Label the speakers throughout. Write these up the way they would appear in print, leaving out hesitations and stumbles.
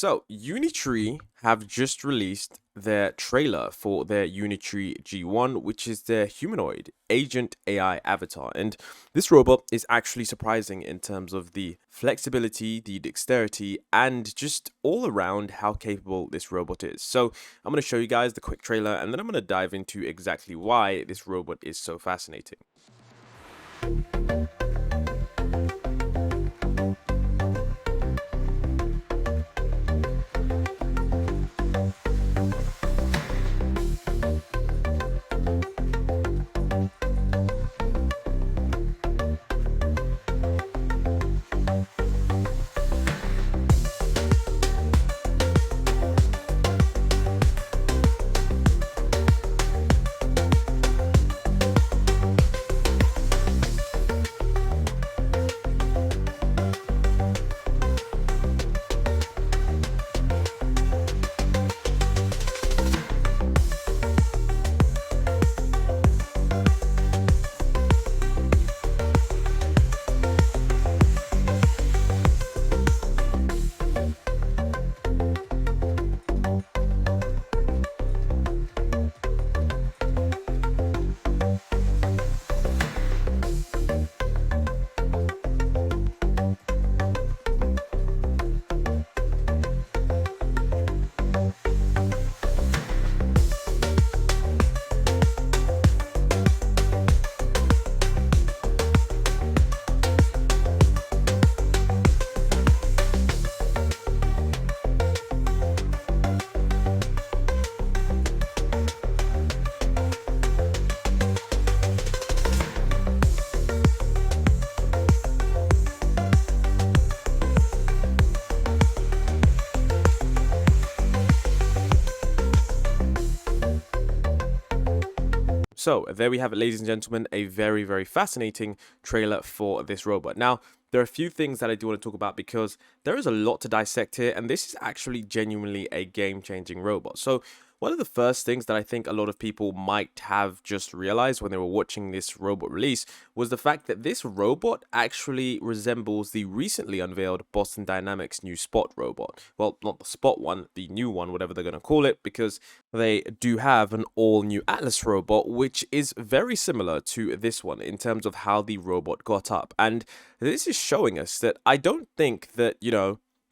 Speaker 1: So, Unitree have just released their trailer for their Unitree G1, which is their humanoid agent AI avatar. And this robot is actually surprising in terms of the flexibility, the dexterity, and just all around how capable this robot is. So, I'm going to show you guys the quick trailer and then I'm going to dive into exactly why this robot is so fascinating. So there we have it, ladies and gentlemen, a very fascinating trailer for this robot. Now, there are a few things that I do want to talk about because there is a lot to dissect here, and this is actually genuinely a game-changing robot. So one of the first things that I think a lot of people might have just realized when they were watching this robot release was the fact that this robot actually resembles the recently unveiled Boston Dynamics new Spot robot. Well, not the Spot one, the new one, whatever they're going to call it, because they do have an all-new Atlas robot, which is very similar to this one in terms of how the robot got up. And this is showing us that I don't think that,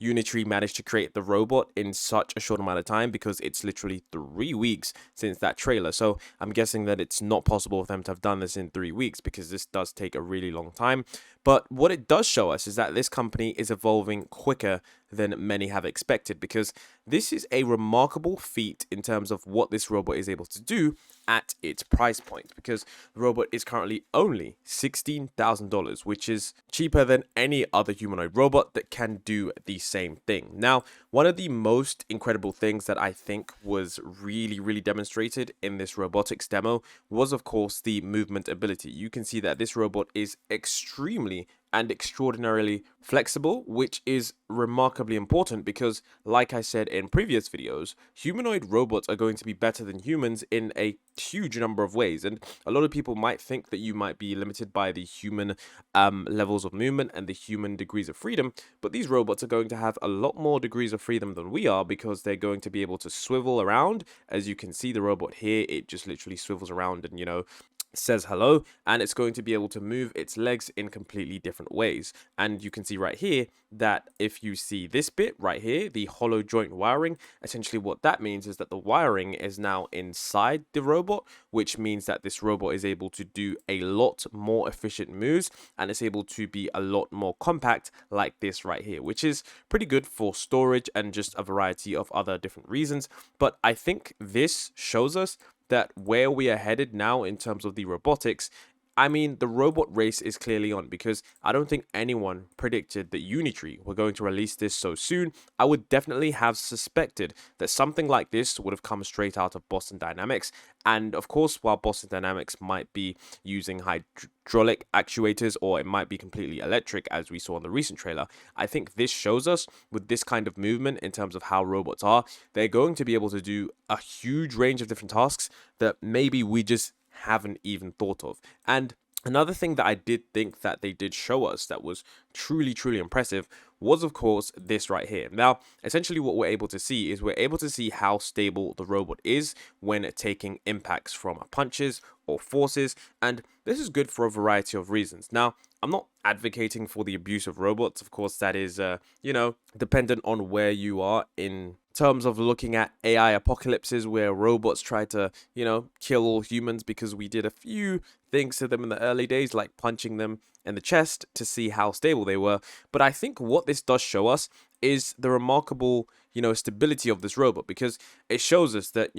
Speaker 1: Unitree managed to create the robot in such a short amount of time because it's literally 3 weeks since that trailer. So I'm guessing that it's not possible for them to have done this in 3 weeks because this does take a really long time. But what it does show us is that this company is evolving quicker than many have expected, because this is a remarkable feat in terms of what this robot is able to do at its price point, because the robot is currently only $16,000, which is cheaper than any other humanoid robot that can do the same thing. Now, one of the most incredible things that I think was really demonstrated in this robotics demo was, of course, the movement ability. You can see that this robot is extremely and extraordinarily flexible, which is remarkably important because, like I said in previous videos, humanoid robots are going to be better than humans in a huge number of ways. And a lot of people might think that you might be limited by the human levels of movement and the human degrees of freedom, but these robots are going to have a lot more degrees of freedom than we are, because they're going to be able to swivel around. As you can see, the robot here, it just literally swivels around and, says hello, and it's going to be able to move its legs in completely different ways. And you can see right here that if you see this bit right here, the hollow joint wiring, essentially what that means is that the wiring is now inside the robot, which means that this robot is able to do a lot more efficient moves, and it's able to be a lot more compact like this right here, which is pretty good for storage and just a variety of other different reasons. But I think this shows us that where we are headed now in terms of the robotics, I mean, the robot race is clearly on, because I don't think anyone predicted that Unitree were going to release this so soon. I would definitely have suspected that something like this would have come straight out of Boston Dynamics. And of course, while Boston Dynamics might be using hydraulic actuators, or it might be completely electric, as we saw in the recent trailer, I think this shows us with this kind of movement in terms of how robots are, they're going to be able to do a huge range of different tasks that maybe we just haven't even thought of. And Another thing that I did think that they did show us that was truly, truly impressive was, of course, this right here. Now, essentially what we're able to see is we're able to see how stable the robot is when taking impacts from punches or forces, and this is good for a variety of reasons. Now, I'm not advocating for the abuse of robots. Of course, that is, dependent on where you are in terms of looking at AI apocalypses where robots try to, kill all humans because we did a few things to them in the early days, like punching them in the chest to see how stable they were. But I think what this does show us is the remarkable, stability of this robot, because it shows us that,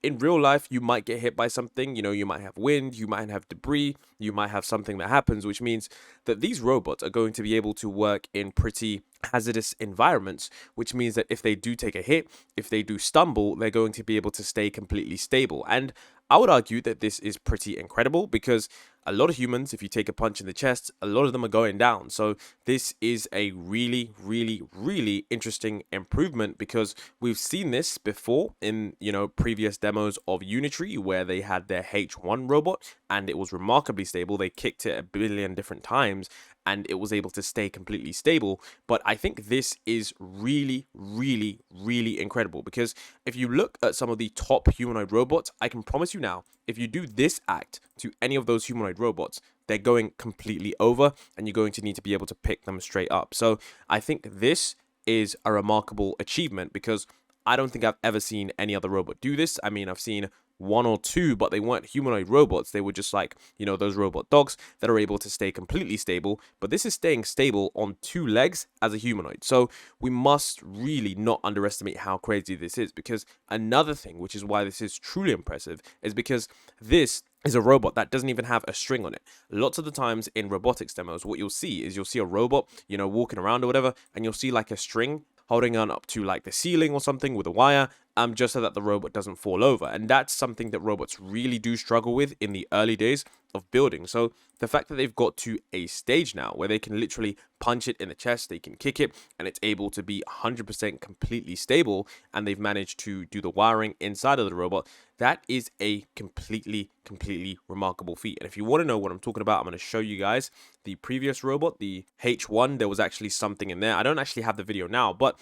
Speaker 1: in real life, you might get hit by something, you might have wind, you might have debris, you might have something that happens, which means that these robots are going to be able to work in pretty hazardous environments, which means that if they do take a hit, if they do stumble, they're going to be able to stay completely stable. And I would argue that this is pretty incredible because a lot of humans, if you take a punch in the chest, a lot of them are going down. So this is a really, really, really interesting improvement because we've seen this before in, previous demos of Unitree where they had their H1 robot and it was remarkably stable. They kicked it a billion different times and it was able to stay completely stable. But I think this is really, really, really incredible because if you look at some of the top humanoid robots, I can promise you now, if you do this act to any of those humanoid robots, they're going completely over and you're going to need to be able to pick them straight up. So I think this is a remarkable achievement because I don't think I've ever seen any other robot do this. I mean, I've seen one or two, but they weren't humanoid robots. They were just like, those robot dogs that are able to stay completely stable. But this is staying stable on two legs as a humanoid. So we must really not underestimate how crazy this is, because another thing, which is why this is truly impressive, is because this is a robot that doesn't even have a string on it. Lots of the times in robotics demos, what you'll see is you'll see a robot, walking around or whatever, and you'll see like a string holding on up to like the ceiling or something with a wire, just so that the robot doesn't fall over. And that's something that robots really do struggle with in the early days of building. So the fact that they've got to a stage now where they can literally punch it in the chest, they can kick it, and it's able to be 100% completely stable, and they've managed to do the wiring inside of the robot, that is a completely, completely remarkable feat. And if you want to know what I'm talking about, I'm going to show you guys the previous robot, the H1. There was actually something in there. I don't actually have the video now, but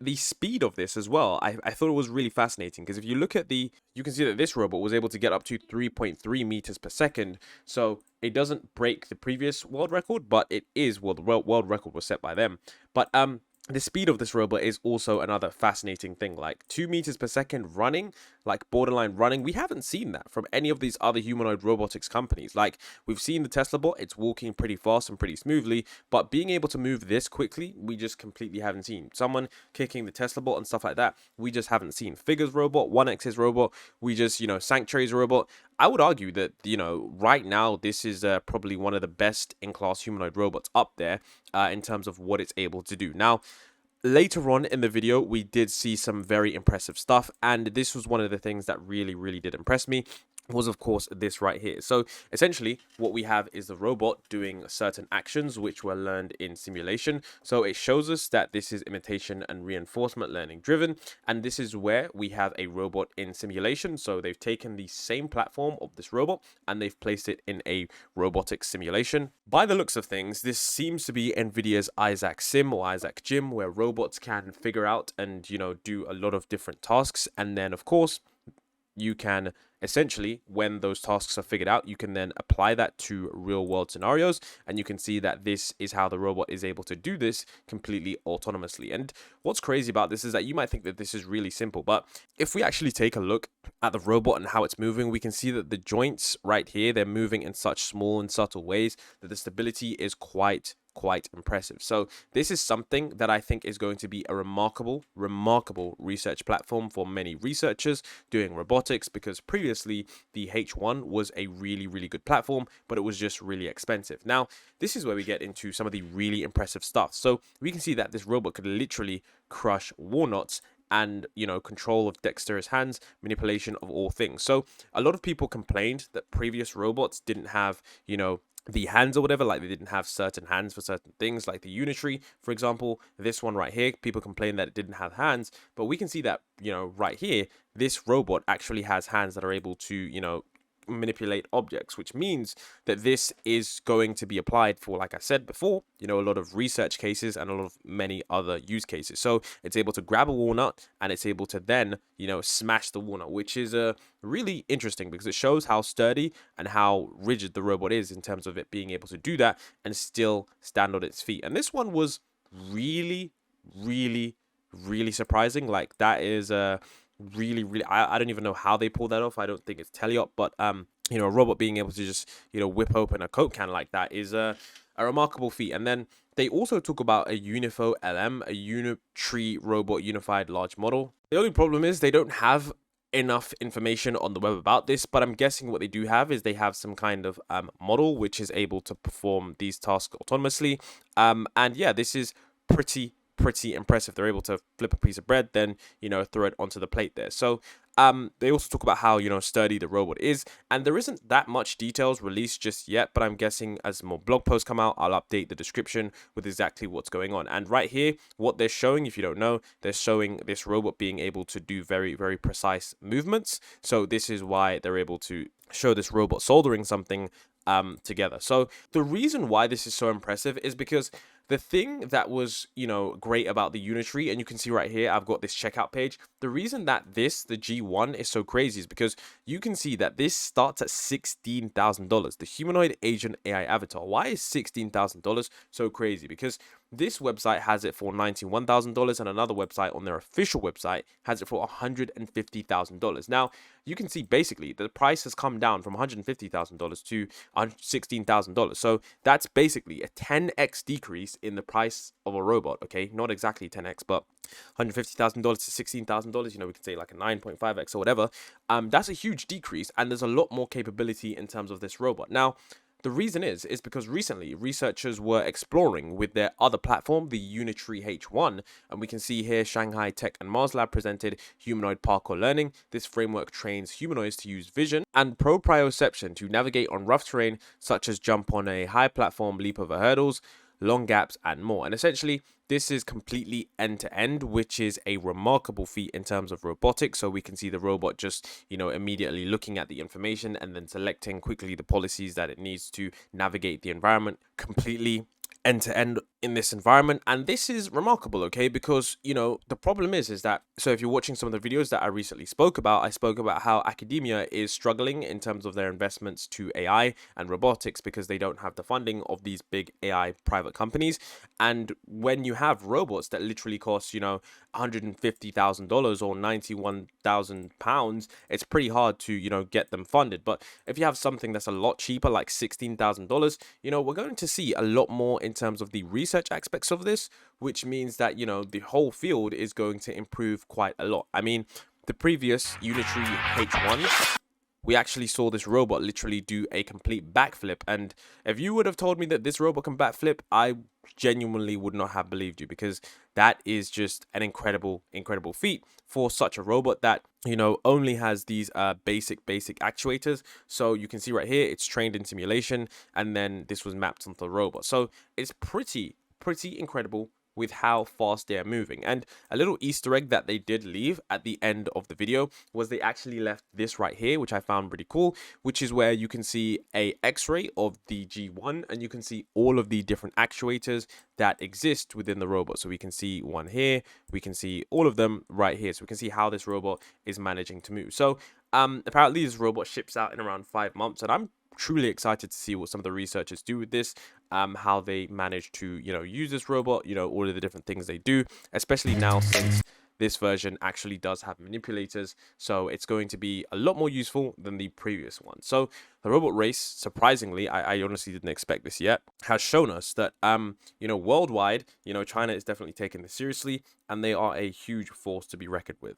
Speaker 1: the speed of this as well, I thought it was really fascinating because if you look at you can see that this robot was able to get up to 3.3 meters per second. So it doesn't break the previous world record, but it is, well, the world record was set by them. But the speed of this robot is also another fascinating thing, like 2 meters per second running, like borderline running. We haven't seen that from any of these other humanoid robotics companies. Like we've seen the Tesla bot, it's walking pretty fast and pretty smoothly, but being able to move this quickly, we just completely haven't seen. Someone kicking the Tesla bot and stuff like that, we just haven't seen. Figures robot, 1X's robot, we just, Sanctuary's robot. I would argue that, right now, this is probably one of the best in-class humanoid robots up there in terms of what it's able to do. Now, later on in the video, we did see some very impressive stuff, and this was one of the things that really, really did impress me, was of course this right here. So essentially what we have is the robot doing certain actions which were learned in simulation. So it shows us that this is imitation and reinforcement learning driven, and this is where we have a robot in simulation. So they've taken the same platform of this robot and they've placed it in a robotic simulation. By the looks of things, this seems to be NVIDIA's Isaac Sim or Isaac Gym, where robots can figure out and do a lot of different tasks, and then of course you can essentially, when those tasks are figured out, you can then apply that to real world scenarios, and you can see that this is how the robot is able to do this completely autonomously. And what's crazy about this is that you might think that this is really simple, but if we actually take a look at the robot and how it's moving, we can see that the joints right here, they're moving in such small and subtle ways that the stability is quite impressive. So this is something that I think is going to be a remarkable research platform for many researchers doing robotics, because previously the H1 was a really good platform, but it was just really expensive. Now this is where we get into some of the really impressive stuff. So we can see that this robot could literally crush walnuts, and control of dexterous hands, manipulation of all things. So a lot of people complained that previous robots didn't have the hands or whatever, like they didn't have certain hands for certain things, like the Unitree, for example. This one right here, people complain that it didn't have hands, but we can see that right here, this robot actually has hands that are able to manipulate objects, which means that this is going to be applied for, like I said before, a lot of research cases and a lot of many other use cases. So it's able to grab a walnut and it's able to then, smash the walnut, which is really interesting because it shows how sturdy and how rigid the robot is in terms of it being able to do that and still stand on its feet. And this one was really, really, really surprising. Like, that is really, really, I don't even know how they pulled that off. I don't think it's teleop, but a robot being able to just whip open a Coke can like that is a remarkable feat. And then they also talk about a Unifo LM, a Unitree robot unified large model. The only problem is they don't have enough information on the web about this, but I'm guessing what they do have is they have some kind of model which is able to perform these tasks autonomously. And yeah, this is pretty impressive. They're able to flip a piece of bread, then throw it onto the plate there. So they also talk about how sturdy the robot is, and there isn't that much details released just yet, but I'm guessing as more blog posts come out, I'll update the description with exactly what's going on. And right here, what they're showing, if you don't know, they're showing this robot being able to do very, very precise movements. So this is why they're able to show this robot soldering something together. So the reason why this is so impressive is because the thing that was, great about the Unitree, and you can see right here, I've got this checkout page. The reason that the G1 is so crazy is because you can see that this starts at $16,000. The Humanoid Agent AI Avatar. Why is $16,000 so crazy? Because this website has it for $91,000 and another website on their official website has it for $150,000. Now, you can see basically the price has come down from $150,000 to $16,000. So that's basically a 10x decrease in the price of a robot. Okay, not exactly 10x, but $150,000 to $16,000. We can say like a 9.5x or whatever. That's a huge decrease, and there's a lot more capability in terms of this robot. Now, the reason is because recently researchers were exploring with their other platform, the Unitree H1, and we can see here Shanghai Tech and Mars Lab presented humanoid parkour learning. This framework trains humanoids to use vision and proprioception to navigate on rough terrain, such as jump on a high platform, leap over hurdles, long gaps, and more. And essentially, this is completely end-to-end, which is a remarkable feat in terms of robotics. So we can see the robot just, immediately looking at the information and then selecting quickly the policies that it needs to navigate the environment completely end-to-end in this environment. And this is remarkable, okay, because the problem is that, so if you're watching some of the videos that I recently spoke about, I spoke about how academia is struggling in terms of their investments to AI and robotics because they don't have the funding of these big AI private companies. And when you have robots that literally cost $150,000 or £91,000, it's pretty hard to get them funded. But if you have something that's a lot cheaper, like $16,000, we're going to see a lot more in terms of the research aspects of this, which means that the whole field is going to improve quite a lot. I mean, the previous Unitree H1, we actually saw this robot literally do a complete backflip, and if you would have told me that this robot can backflip, I genuinely would not have believed you, because that is just an incredible feat for such a robot that only has these basic actuators. So you can see right here, it's trained in simulation, and then this was mapped onto the robot. So it's pretty incredible with how fast they're moving. And a little Easter egg that they did leave at the end of the video was they actually left this right here, which I found pretty cool, which is where you can see a x-ray of the G1 and you can see all of the different actuators that exist within the robot. So we can see one here, we can see all of them right here. So we can see how this robot is managing to move. So apparently this robot ships out in around 5 months, and I'm truly excited to see what some of the researchers do with this, how they manage to use this robot, all of the different things they do, especially now since this version actually does have manipulators. So it's going to be a lot more useful than the previous one. So the robot race, surprisingly, I honestly didn't expect this yet, has shown us that worldwide, China is definitely taking this seriously, and they are a huge force to be reckoned with.